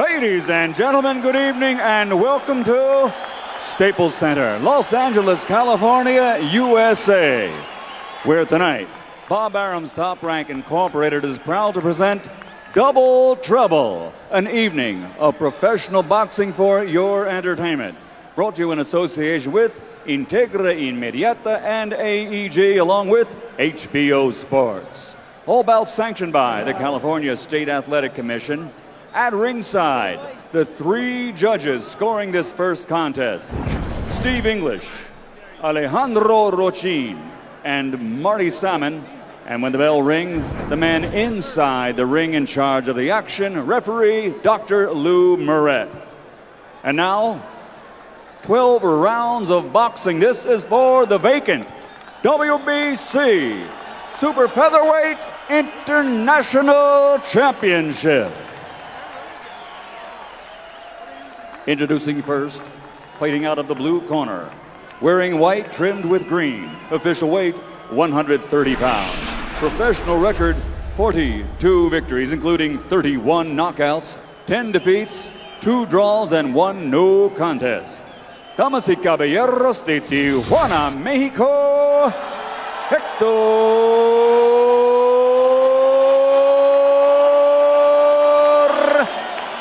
Ladies and gentlemen, good evening and welcome to Staples Center, Los Angeles, California, USA, where tonight, Bob Arum's Top Rank Incorporated is proud to present Double Trouble, an evening of professional boxing for your entertainment. Brought to you in association with Integra Inmediata and AEG, along with HBO Sports. All bouts sanctioned by the California State Athletic Commission. At ringside, the three judges scoring this first contest: Steve English, Alejandro Rochin, and Marty Salmon. And when the bell rings, the man inside the ring in charge of the action, referee Dr. Lou Moret. And now, 12 rounds of boxing. This is for the vacant WBC Super Featherweight International Championship. Introducing first, fighting out of the blue corner, wearing white trimmed with green, official weight 130 pounds. Professional record 42 victories, including 31 knockouts, 10 defeats, 2 draws, and 1 no contest. Damas y caballeros de Tijuana, Mexico, Hector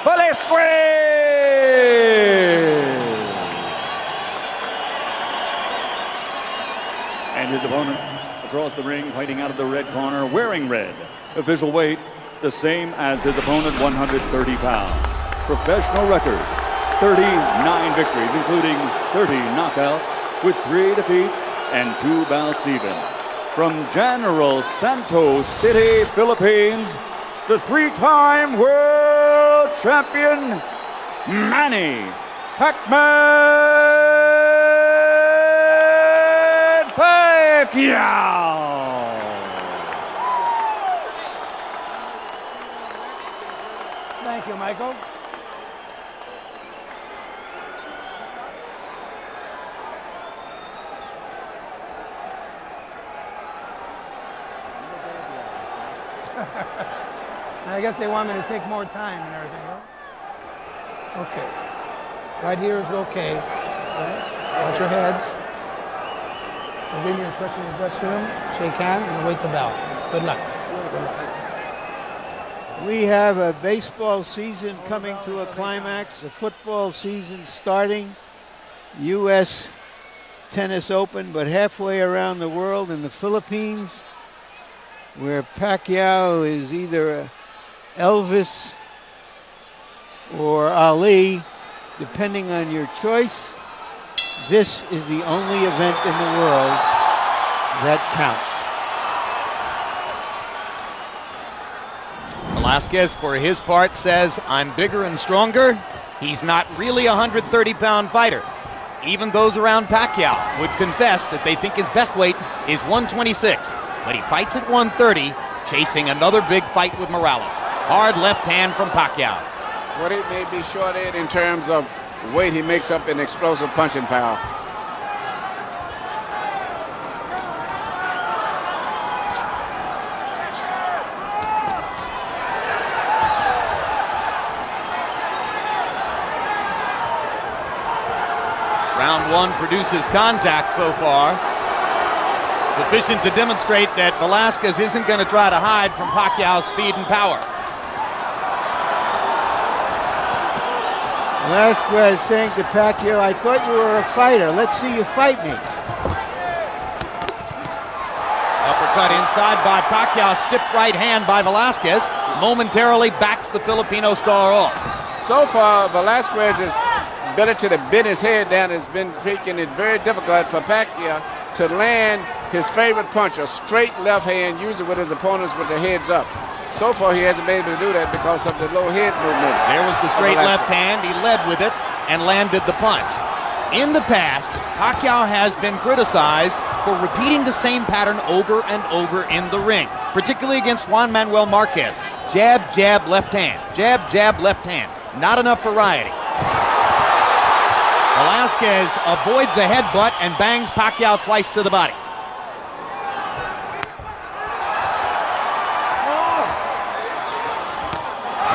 Velázquez. And his opponent across the ring, fighting out of the red corner, wearing red. Official weight, the same as his opponent, 130 pounds. Professional record, 39 victories, including 30 knockouts, with 3 defeats and 2 bouts even. From General Santos City, Philippines, the 3-time world champion, Manny Pacquiao. Thank you, Michael. I guess they want me to take more time and everything, right? Okay. Right here is okay. Right? Watch your heads. I'll give you instruction in the dressing room. Shake hands and await the bell. Good luck. Good luck. We have a baseball season coming to a climax, a football season starting, U.S. Tennis Open, but halfway around the world in the Philippines, where Pacquiao is either Elvis or Ali, depending on your choice. This is the only event in the world that counts. Velázquez, for his part, says, I'm bigger and stronger. He's not really a 130-pound fighter. Even those around Pacquiao would confess that they think his best weight is 126. But he fights at 130, chasing another big fight with Morales. Hard left hand from Pacquiao. What it may be short in terms of weight, he makes up in explosive punching power. Round 1 produces contact so far, sufficient to demonstrate that Velázquez isn't going to try to hide from Pacquiao's speed and power. Velázquez saying to Pacquiao, I thought you were a fighter. Let's see you fight me. Uppercut inside by Pacquiao, stiff right hand by Velázquez, momentarily backs the Filipino star off. So far, Velázquez's ability to bend his head down has been making it very difficult for Pacquiao to land his favorite punch, a straight left hand, usually with his opponents with their heads up. So far, he hasn't been able to do that because of the low head movement. There was the straight left hand. He led with it and landed the punch. In the past, Pacquiao has been criticized for repeating the same pattern over and over in the ring, particularly against Juan Manuel Marquez. Jab, jab, left hand. Jab, jab, left hand. Not enough variety. Velázquez avoids a headbutt and bangs Pacquiao twice to the body.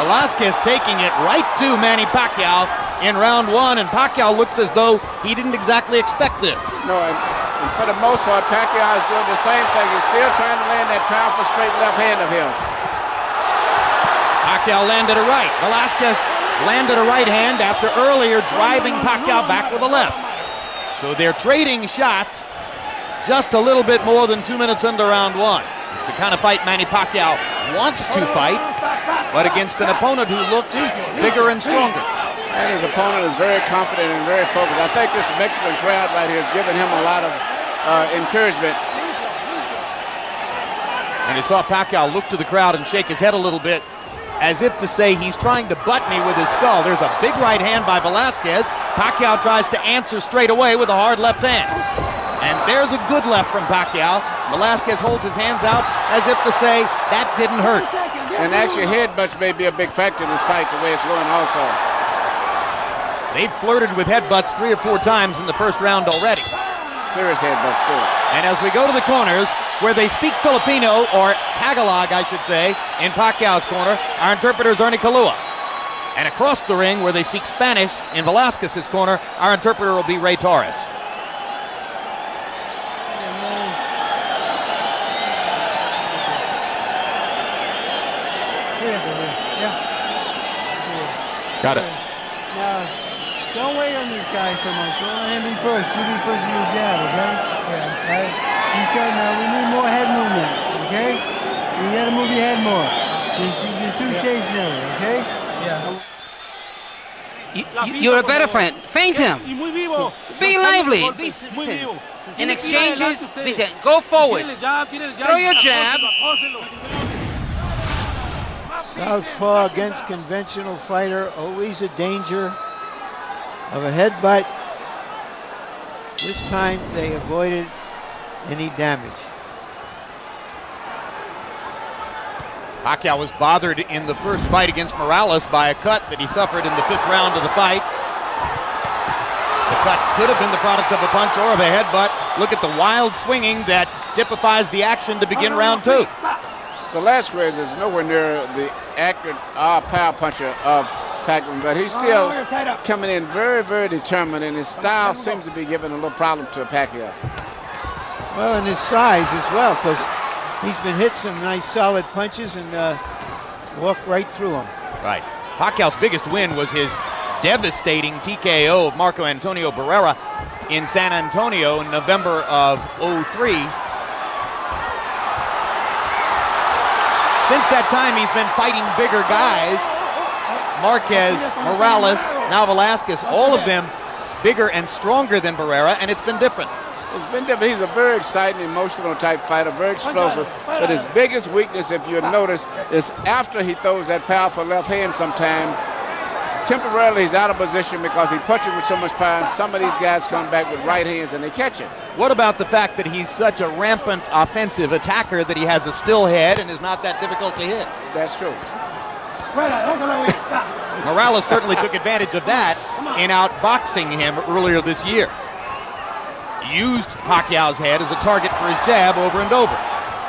Velázquez taking it right to Manny Pacquiao in round one, and Pacquiao looks as though he didn't exactly expect this. No, and for the most part, Pacquiao is doing the same thing. He's still trying to land that powerful straight left hand of his. Pacquiao landed a right. Velázquez landed a right hand after earlier driving Pacquiao back with a left. So they're trading shots just a little bit more than 2 minutes into round one. It's the kind of fight Manny Pacquiao wants to fight, but against an opponent who looks bigger and stronger. And his opponent is very confident and very focused. I think this Mexican crowd right here is giving him a lot of encouragement. And you saw Pacquiao look to the crowd and shake his head a little bit, as if to say he's trying to butt me with his skull. There's a big right hand by Velázquez. Pacquiao tries to answer straight away with a hard left hand. And there's a good left from Pacquiao. Velázquez holds his hands out as if to say, that didn't hurt. And actually, headbutts may be a big factor in this fight, the way it's going also. They've flirted with headbutts 3 or 4 times in the first round already. Serious headbutts, too. And as we go to the corners, where they speak Filipino, or Tagalog, I should say, in Pacquiao's corner, our interpreter is Ernie Kalua. And across the ring, where they speak Spanish, in Velázquez's corner, our interpreter will be Ray Torres. Got it. Now, don't wait on this guy so much. Don't let him be pushed. You be pushed to your jab, okay? Yeah. Right? You said now we need more head movement, okay? You gotta move your head more. You're too stationary, okay? Yeah. You're a better friend. Feint him. Be lively. In exchanges, go forward. Throw your jab. Southpaw against conventional fighter, always a danger of a headbutt. This time they avoided any damage. Pacquiao was bothered in the first fight against Morales by a cut that he suffered in the 5th round of the fight. The cut could have been the product of a punch or of a headbutt. Look at the wild swinging that typifies the action to begin round 2. Velázquez is nowhere near the accurate power puncher of Pacquiao, but he's still coming in very, very determined, and his style seems to be giving a little problem to Pacquiao. Well, and his size as well, because he's been hit some nice solid punches and walked right through them. Right. Pacquiao's biggest win was his devastating TKO of Marco Antonio Barrera in San Antonio in November of '03. Since that time, he's been fighting bigger guys. Marquez, Morales, now Velázquez, all of them bigger and stronger than Barrera, and it's been different. It's been different. He's a very exciting, emotional type fighter, very explosive. But his biggest weakness, if you notice, is after he throws that powerful left hand sometime, temporarily he's out of position because he punches with so much power, and some of these guys come back with right hands and they catch it. What about the fact that he's such a rampant offensive attacker that he has a still head and is not that difficult to hit? That's true. Morales certainly took advantage of that in outboxing him earlier this year. Used Pacquiao's head as a target for his jab over and over.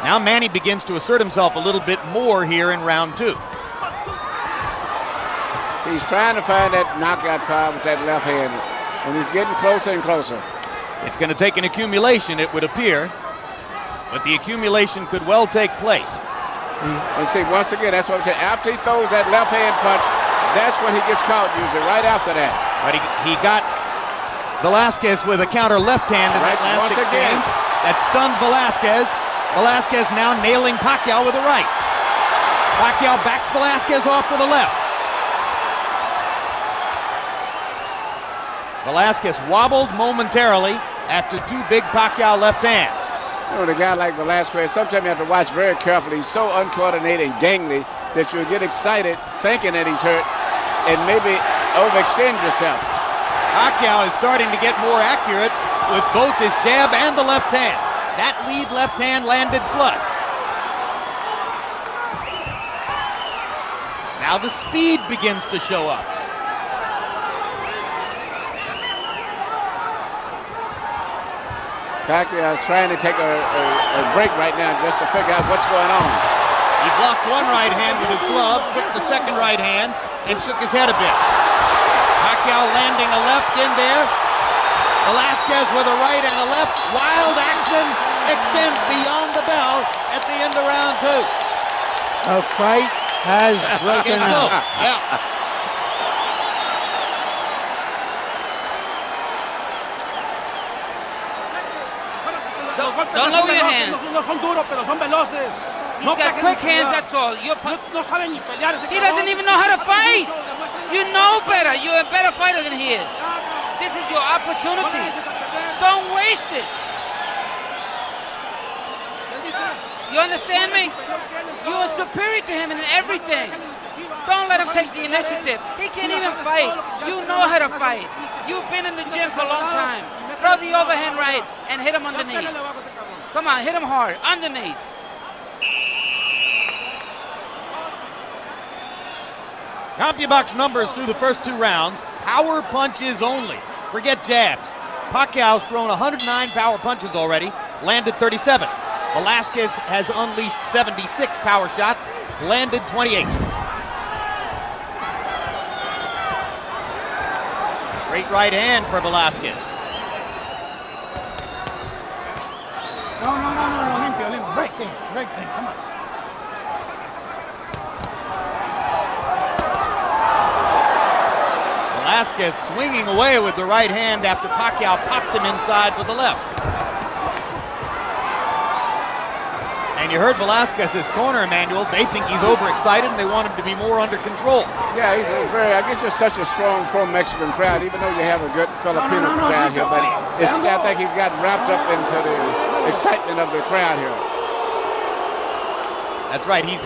Now Manny begins to assert himself a little bit more here in round 2. He's trying to find that knockout power with that left hand, and he's getting closer and closer. It's going to take an accumulation, it would appear, but the accumulation could well take place. And see, once again, that's what I'm saying. After he throws that left hand punch, that's when he gets caught usually, right after that. But he got Velázquez with a counter left hand in that last exchange. That stunned Velázquez. Velázquez now nailing Pacquiao with a right. Pacquiao backs Velázquez off with a left. Velázquez wobbled momentarily after 2 big Pacquiao left hands. You know, the guy like Velázquez, sometimes you have to watch very carefully. He's so uncoordinated and gangly that you'll get excited thinking that he's hurt and maybe overextend yourself. Pacquiao is starting to get more accurate with both his jab and the left hand. That lead left hand landed flush. Now the speed begins to show up. Pacquiao is trying to take a break right now just to figure out what's going on. He blocked one right hand with his glove, took the second right hand and shook his head a bit. Pacquiao landing a left in there. Velázquez with a right and a left. Wild action extends beyond the bell at the end of round 2. A fight has broken out. Yeah. Don't lower your hands. He's got quick hands, that's all. He doesn't even know how to fight. You know better. You're a better fighter than he is. This is your opportunity. Don't waste it. You understand me? You are superior to him in everything. Don't let him take the initiative. He can't even fight. You know how to fight. You've been in the gym for a long time. Throw the overhand right and hit him underneath. Come on, hit him hard. Underneath. CompuBox numbers through the first 2 rounds. Power punches only. Forget jabs. Pacquiao's thrown 109 power punches already, landed 37. Velázquez has unleashed 76 power shots, landed 28. Straight right hand for Velázquez. No, limpio. Break thing, come on. Velázquez swinging away with the right hand after Pacquiao popped him inside with the left. And you heard Velázquez's corner, Emmanuel. They think he's overexcited and they want him to be more under control. Yeah, he's I guess you're such a strong pro-Mexican crowd, even though you have a good Filipino crowd here. But I think he's gotten wrapped up into the excitement of the crowd here. That's right. He's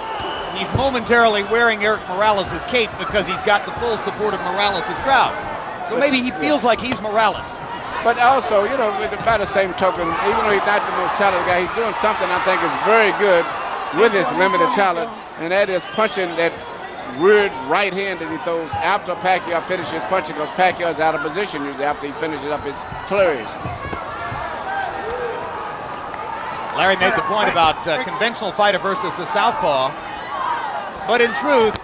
momentarily wearing Érik Morales' cape because he's got the full support of Morales' crowd. So maybe he feels like he's Morales. But also, by the same token, even though he's not the most talented guy, he's doing something I think is very good with his limited talent, and that is punching that weird right hand that he throws after Pacquiao finishes punching, because Pacquiao is out of position usually after he finishes up his flurries. Larry made the point about conventional fighter versus a southpaw, but in truth,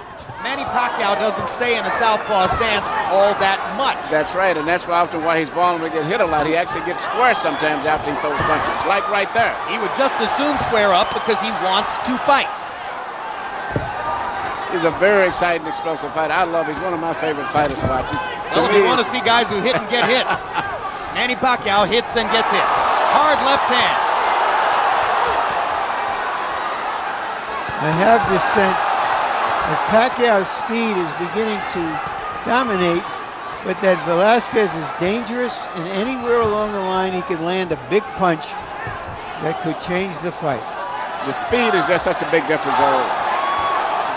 Manny Pacquiao doesn't stay in a southpaw stance all that much. That's right, and that's often why he's vulnerable to get hit a lot. He actually gets square sometimes after he throws punches, like right there. He would just as soon square up because he wants to fight. He's a very exciting, explosive fighter. I love him. He's one of my favorite fighters to watch. Well, if you want to see guys who hit and get hit, Manny Pacquiao hits and gets hit. Hard left hand. I have this sense that Pacquiao's speed is beginning to dominate, but that Velázquez is dangerous, and anywhere along the line he could land a big punch that could change the fight. The speed is just such a big difference.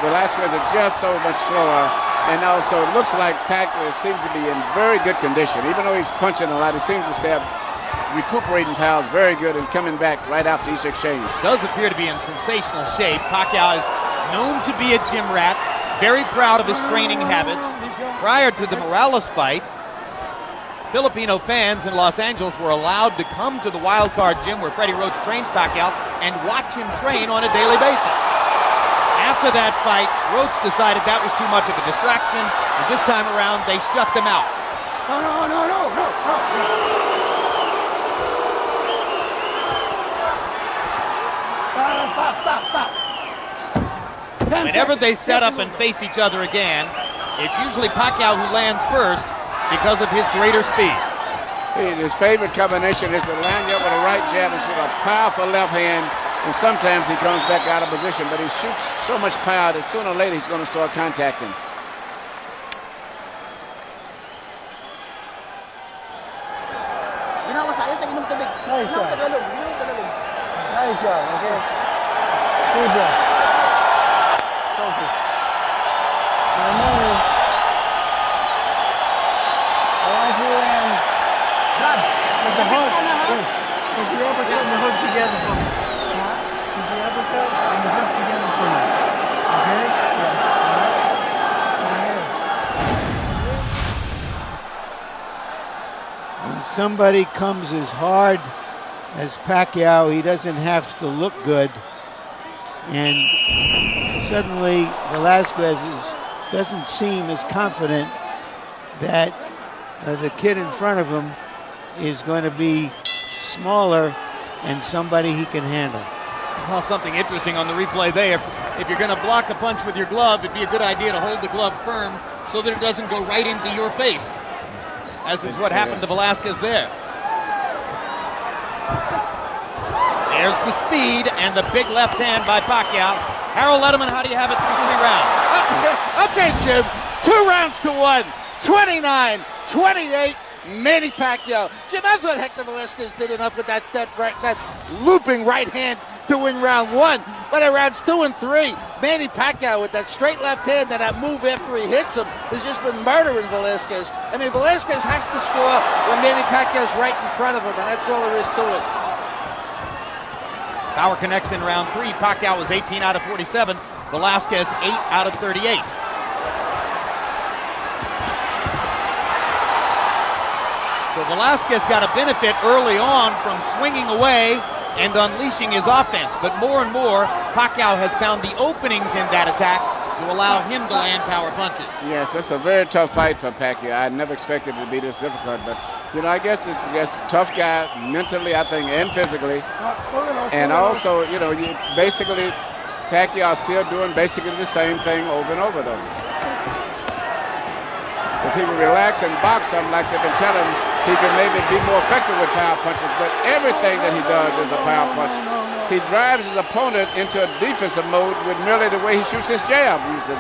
Velázquez is just so much slower, and also it looks like Pacquiao seems to be in very good condition. Even though he's punching a lot, he seems to stay up, recuperating powers very good and coming back right after each exchange. Does appear to be in sensational shape. Pacquiao is known to be a gym rat, very proud of his training habits. Prior to the Morales fight, Filipino fans in Los Angeles were allowed to come to the Wild Card gym where Freddie Roach trains Pacquiao and watch him train on a daily basis. After that fight, Roach decided that was too much of a distraction, and this time around they shut them out. No. Stop. Whenever they set up and face each other again, it's usually Pacquiao who lands first because of his greater speed. His favorite combination is to land you up with a right jab and shoot a powerful left hand, and sometimes he comes back out of position, but he shoots so much power that sooner or later he's going to start contacting. Nice job, okay? Good job. Focus. I want you to land. With the hook. With the uppercut and the hook together for me. With the uppercut and the hook together for me. Okay? Yeah. When somebody comes as hard as Pacquiao, he doesn't have to look good. And suddenly Velázquez doesn't seem as confident that the kid in front of him is going to be smaller and somebody he can handle. Saw something interesting on the replay there. If you're going to block a punch with your glove, it'd be a good idea to hold the glove firm so that it doesn't go right into your face, as is what happened to Velázquez there. There's the speed and the big left hand by Pacquiao. Harold Letterman, how do you have it through 3 rounds? Okay, Jim. 2 rounds to 1. 29-28. Manny Pacquiao. Jim, that's what Hector Velázquez did enough with that looping right hand to win round 1. But in rounds 2 and 3, Manny Pacquiao with that straight left hand and that move after he hits him has just been murdering Velázquez. I mean, Velázquez has to score when Manny Pacquiao's right in front of him, and that's all there is to it. Power connects in round 3. Pacquiao was 18 out of 47. Velázquez 8 out of 38. So Velázquez got a benefit early on from swinging away and unleashing his offense. But more and more, Pacquiao has found the openings in that attack to allow him to land power punches. Yes, it's a very tough fight for Pacquiao. I never expected it to be this difficult, but I guess it's a tough guy mentally, I think, and physically. And also, basically, Pacquiao's still doing basically the same thing over and over, though. If he would relax and box something like they've been telling him, he can maybe be more effective with power punches, but everything that he does is a power punch. He drives his opponent into a defensive mode with merely the way he shoots his jab, usually.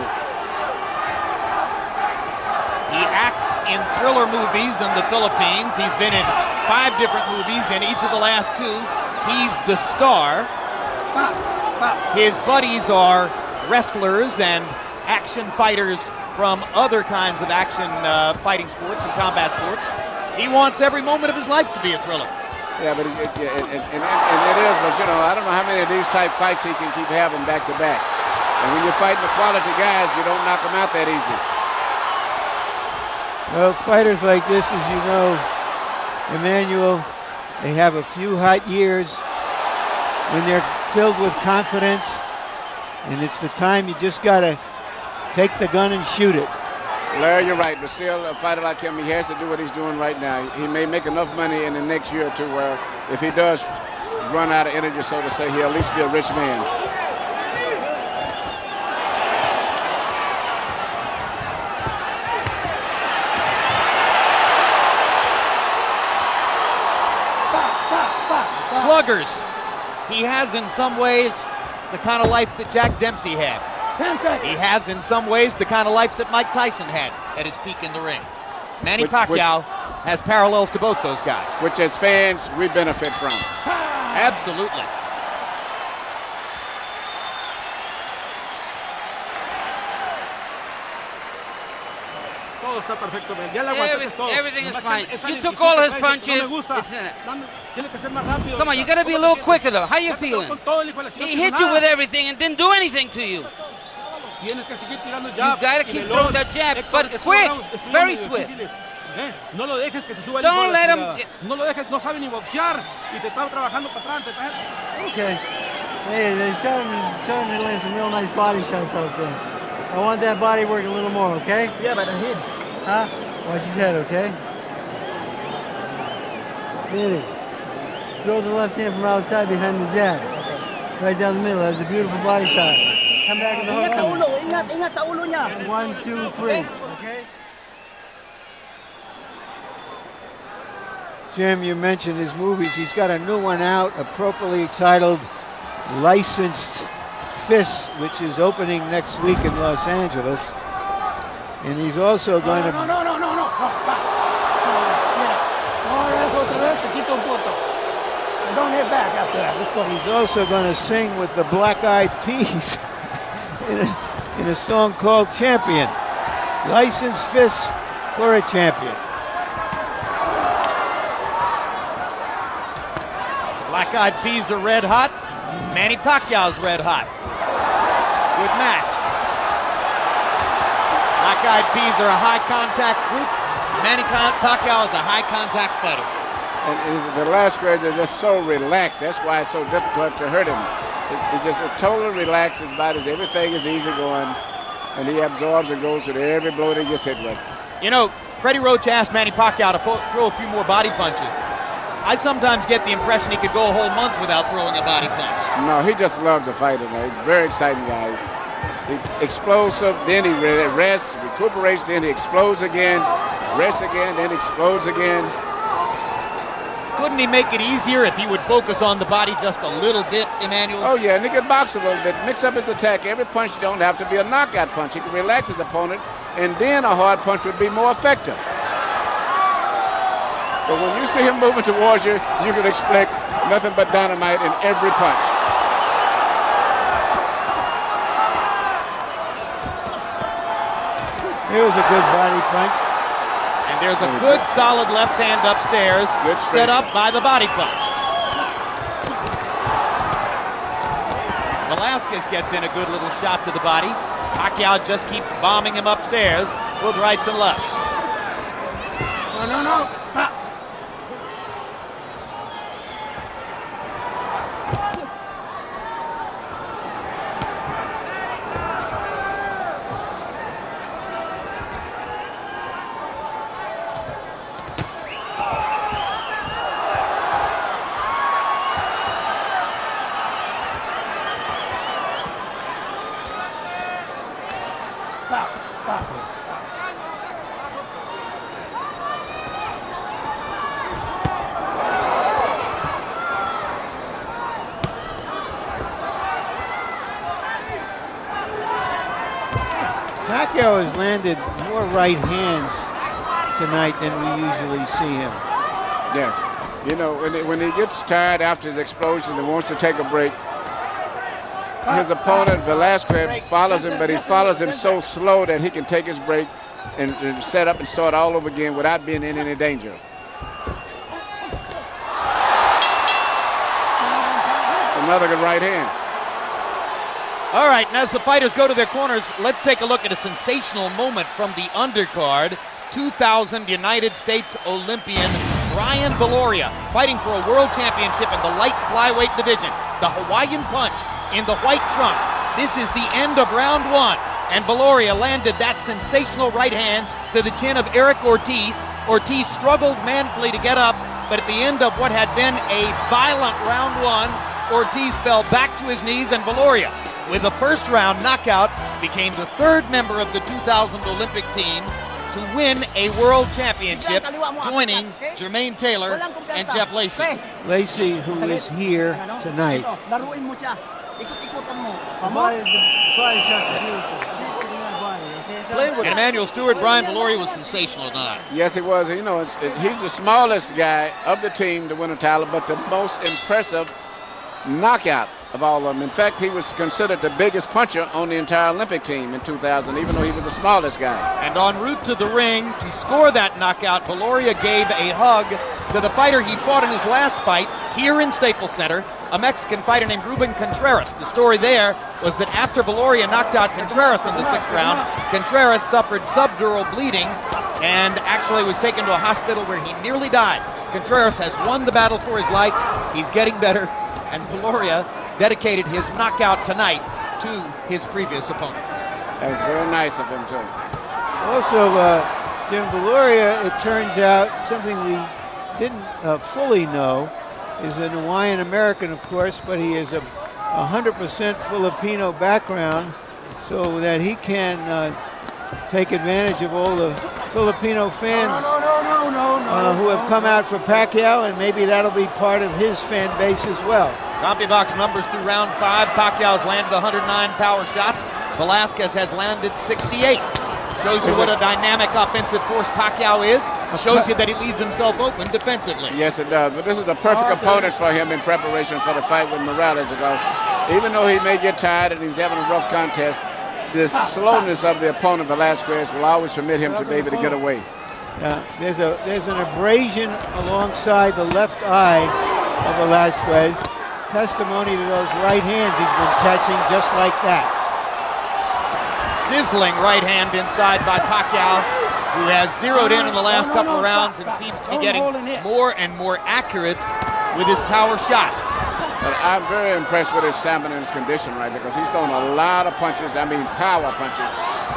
He acts in thriller movies in the Philippines. He's been in 5 different movies. In each of the last 2, he's the star. His buddies are wrestlers and action fighters from other kinds of action fighting sports and combat sports. He wants every moment of his life to be a thriller. Yeah, but it is. But I don't know how many of these type fights he can keep having back to back. And when you're fighting the quality guys, you don't knock them out that easy. Well, fighters like this, as you know, Emmanuel, they have a few hot years when they're filled with confidence, and it's the time you just gotta take the gun and shoot it. Larry, you're right, but still, a fighter like him, he has to do what he's doing right now. He may make enough money in the next year or 2 where if he does run out of energy, so to say, he'll at least be a rich man. Sluggers. He has in some ways the kind of life that Jack Dempsey had. 10 seconds. He has in some ways the kind of life that Mike Tyson had at his peak in the ring. Manny Pacquiao has parallels to both those guys. Which as fans, we benefit from. Absolutely. Everything is fine. You took all his punches. Come on, you got to be a little quicker, though. How you feeling? He hit you with everything and didn't do anything to you. You got to keep throwing that jab, but quick, very swift. Don't let him. Okay. Hey, they're starting to land some real nice body shots out there. I want that body work a little more, okay? Yeah, but the head. Huh? Watch his head, okay? Manny, throw the left hand from outside behind the jab. Right down the middle. That was a beautiful body shot. Come back in the hook. Ingat sa ulo niya. 1, 2, 3. Okay? Jim, you mentioned his movies. He's got a new one out, appropriately titled Licensed Fists, which is opening next week in Los Angeles. And he's also going to... No, stop. Don't hit back after that. Let's go. He's also going to sing with the Black Eyed Peas in a song called Champion. Licensed Fists for a Champion. Black Eyed Peas are red hot. Manny Pacquiao's red hot. Good match. Black Eyed Peas are a high contact group. Manny Pacquiao is a high contact fighter. And Velázquez is just so relaxed. That's why it's so difficult to hurt him. It's just a total relaxed. His body, everything is easy going, and he absorbs and goes with every blow that he gets hit with. You know, Freddie Roach asked Manny Pacquiao to throw a few more body punches. I sometimes get the impression he could go a whole month without throwing a body punch. No, he just loves to fight. He's a very exciting guy. Explosive, then he rests, recuperates, then he explodes again, rests again, then explodes again. Couldn't he make it easier if he would focus on the body just a little bit, Emmanuel? Oh, yeah, and he could box a little bit, mix up his attack. Every punch don't have to be a knockout punch. He can relax his opponent, and then a hard punch would be more effective. But when you see him moving towards you, you can expect nothing but dynamite in every punch. Here's a good body punch. And there's a good solid left hand upstairs, set up by the body punch. Velázquez gets in a good little shot to the body. Pacquiao just keeps bombing him upstairs with rights and lefts. No. Stop. Pacquiao has landed more right hands tonight than we usually see him. Yes. You know, when he gets tired after his explosion and wants to take a break, his opponent, Velázquez, follows him, but he follows him so slow that he can take his break and set up and start all over again without being in any danger. Another good right hand. All right, and as the fighters go to their corners, let's take a look at a sensational moment from the undercard. 2000 United States Olympian Brian Viloria fighting for a world championship in the light flyweight division. The Hawaiian punch in the white trunks. This is the end of round one, and Viloria landed that sensational right hand to the chin of Eric Ortiz. Ortiz struggled manfully to get up, but at the end of what had been a violent round one, Ortiz fell back to his knees, and Viloria, with a first round knockout, became the third member of the 2000 Olympic team to win a world championship, joining Jermaine Taylor and Jeff Lacey. Lacey, who is here tonight. And Emmanuel Stewart, Brian Viloria was sensational tonight. Yes, he was. You know, he's the smallest guy of the team to win a title, but the most impressive knockout of all of them. In fact, he was considered the biggest puncher on the entire Olympic team in 2000, even though he was the smallest guy. And en route to the ring to score that knockout, Viloria gave a hug to the fighter he fought in his last fight here in Staples Center, a Mexican fighter named Ruben Contreras. The story there was that after Viloria knocked out Contreras in the 6th round, Contreras suffered subdural bleeding and actually was taken to a hospital where he nearly died. Contreras has won the battle for his life. He's getting better, and Viloria dedicated his knockout tonight to his previous opponent. That was very nice of him, too. Also, Jim Viloria, it turns out, something we didn't fully know, is an Hawaiian American, of course, but he is a 100% Filipino background, so that he can take advantage of all the Filipino fans who have come out for Pacquiao, and maybe that'll be part of his fan base as well. CompuBox numbers through round 5. Pacquiao's landed 109 power shots. Velázquez has landed 68. Shows you what a dynamic offensive force Pacquiao is. Shows you that he leaves himself open defensively. Yes, it does. But this is a perfect opponent for him in preparation for the fight with Morales, because even though he may get tired and he's having a rough contest, the slowness of the opponent, Velázquez, will always permit him to be able to get away. There's an abrasion alongside the left eye of Velázquez. Testimony to those right hands he's been catching just like that. Sizzling right hand inside by Pacquiao. who has zeroed in the last couple of rounds and seems to be getting more and more accurate with his power shots. But I'm very impressed with his stamina and his condition right there, because he's thrown a lot of punches, I mean power punches,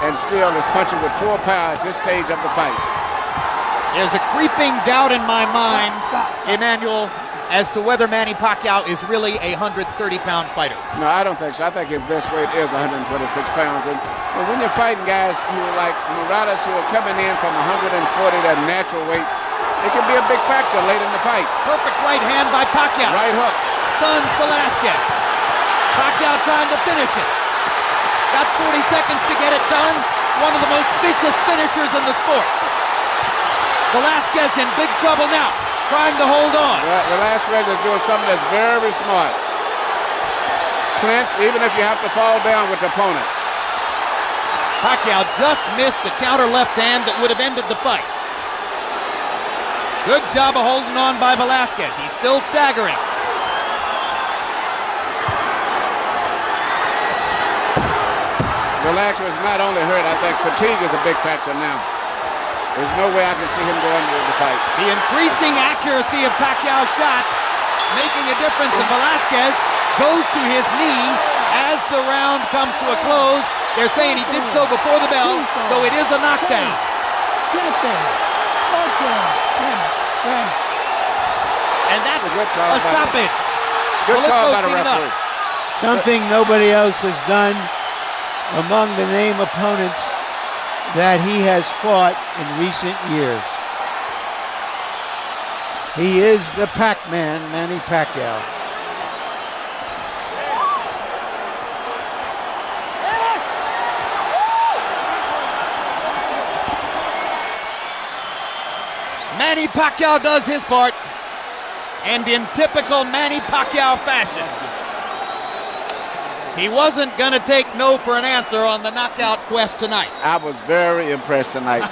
and still is punching with full power at this stage of the fight. There's a creeping doubt in my mind, Emmanuel, as to whether Manny Pacquiao is really a 130-pound fighter. No, I don't think so. I think his best weight is 126 pounds. And when you're fighting guys who are like Morales, who are coming in from 140, that natural weight, it can be a big factor late in the fight. Perfect right hand by Pacquiao. Right hook. Stuns Velázquez. Pacquiao trying to finish it. Got 40 seconds to get it done. One of the most vicious finishers in the sport. Velázquez in big trouble now, trying to hold on. Velázquez is doing something that's very smart. Clinch, even if you have to fall down with the opponent. Pacquiao just missed a counter left hand that would have ended the fight. Good job of holding on by Velázquez. He's still staggering. Velázquez is not only hurt, I think fatigue is a big factor now. There's no way I can see him going into the fight. The increasing accuracy of Pacquiao's shots making a difference, and Velázquez goes to his knee as the round comes to a close. They're saying he did so before the bell, so it is a knockdown. And that's a stoppage. Good call by the referee. Something nobody else has done among the name opponents that he has fought in recent years. He is the Pac-Man, Manny Pacquiao. Manny Pacquiao does his part, and in typical Manny Pacquiao fashion, he wasn't going to take no for an answer on the knockout quest tonight. I was very impressed tonight.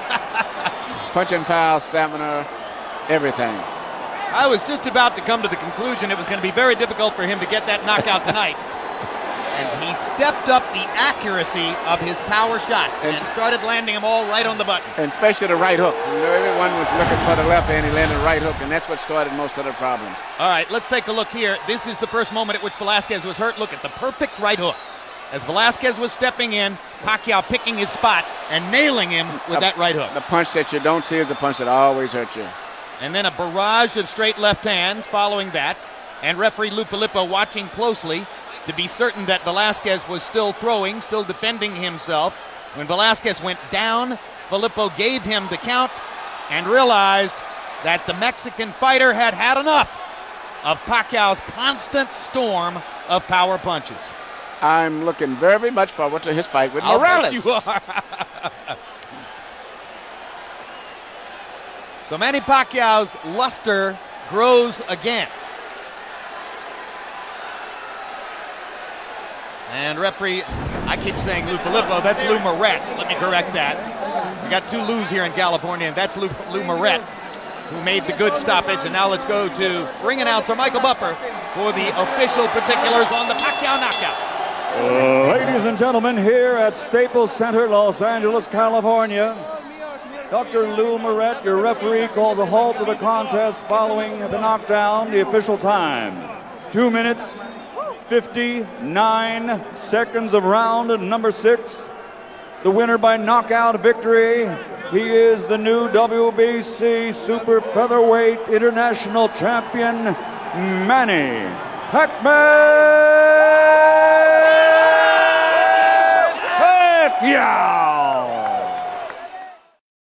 Punching power, stamina, everything. I was just about to come to the conclusion it was going to be very difficult for him to get that knockout tonight. And he stepped up the accuracy of his power shots and started landing them all right on the button. And especially the right hook. You know, everyone was looking for the left hand, he landed the right hook, and that's what started most of the problems. All right, let's take a look here. This is the first moment at which Velázquez was hurt. Look at the perfect right hook. As Velázquez was stepping in, Pacquiao picking his spot and nailing him with that right hook. The punch that you don't see is the punch that always hurts you. And then a barrage of straight left hands following that. And referee Lou Filippo watching closely to be certain that Velázquez was still throwing, still defending himself. When Velázquez went down, Filippo gave him the count and realized that the Mexican fighter had had enough of Pacquiao's constant storm of power punches. I'm looking very much forward to his fight with Morales. You are. So Manny Pacquiao's luster grows again. And referee, I keep saying Lou Filippo, that's Lou Moret. Let me correct that. We got two Lou's here in California, and that's Lou Moret, who made the good stoppage. And now let's go to ring announcer Michael Buffer for the official particulars on the Pacquiao knockout. Ladies and gentlemen, here at Staples Center, Los Angeles, California, Dr. Lou Moret, your referee, calls a halt to the contest following the knockdown. The official time, 2 minutes, 59 seconds of round number 6. The winner by knockout victory. He is the new WBC Super Featherweight International Champion, Manny Pacquiao.